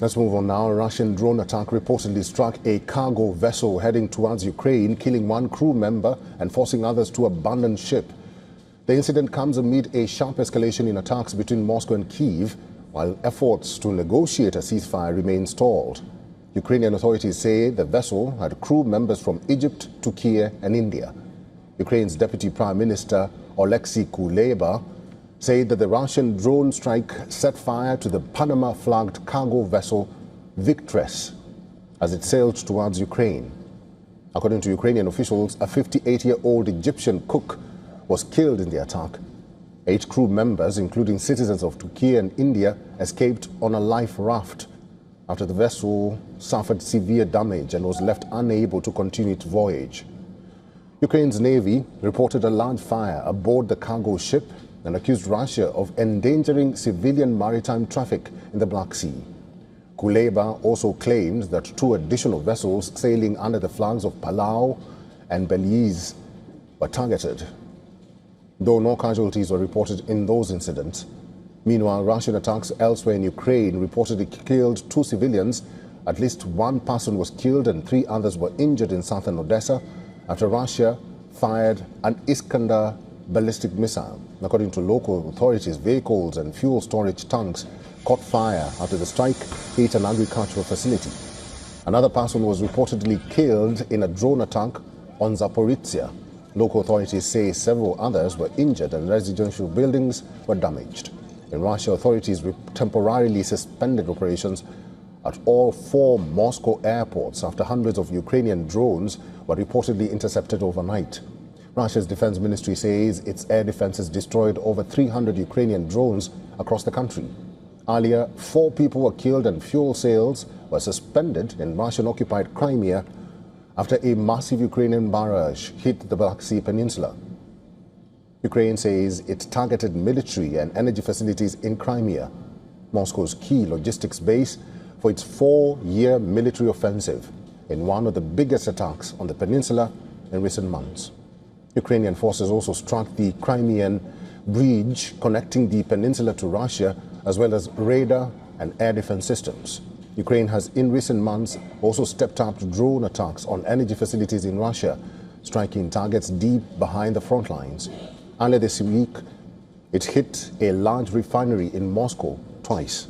Let's move on now. A Russian drone attack reportedly struck a cargo vessel heading towards Ukraine, killing one crew member and forcing others to abandon ship. The incident comes amid a sharp escalation in attacks between Moscow and Kyiv, while efforts to negotiate a ceasefire remain stalled. Ukrainian authorities say the vessel had crew members from Egypt, Turkey and India. Ukraine's Deputy Prime Minister Oleksiy Kuleba said that the Russian drone strike set fire to the Panama-flagged cargo vessel Victress as it sailed towards Ukraine. According to Ukrainian officials, a 58-year-old Egyptian cook was killed in the attack. 8 crew members, including citizens of Turkey and India, escaped on a life raft after the vessel suffered severe damage and was left unable to continue its voyage. Ukraine's Navy reported a large fire aboard the cargo ship and accused Russia of endangering civilian maritime traffic in the Black Sea. Kuleba also claimed that 2 additional vessels sailing under the flags of Palau and Belize were targeted, though no casualties were reported in those incidents. Meanwhile, Russian attacks elsewhere in Ukraine reportedly killed 2 civilians. At least 1 person was killed and 3 others were injured in southern Odesa after Russia fired an Iskander ballistic missile. According to local authorities, vehicles and fuel storage tanks caught fire after the strike hit an agricultural facility. Another person was reportedly killed in a drone attack on Zaporizhzhia. Local authorities say several others were injured and residential buildings were damaged. In Russia, authorities temporarily suspended operations at all 4 Moscow airports after hundreds of Ukrainian drones were reportedly intercepted overnight. Russia's defense ministry says its air defenses destroyed over 300 Ukrainian drones across the country. Earlier, 4 people were killed and fuel sales were suspended in Russian-occupied Crimea after a massive Ukrainian barrage hit the Black Sea Peninsula. Ukraine says it targeted military and energy facilities in Crimea, Moscow's key logistics base for its 4-year military offensive, in one of the biggest attacks on the peninsula in recent months. Ukrainian forces also struck the Crimean bridge connecting the peninsula to Russia, as well as radar and air defense systems. Ukraine has in recent months also stepped up drone attacks on energy facilities in Russia, striking targets deep behind the front lines. Earlier this week, it hit a large refinery in Moscow twice.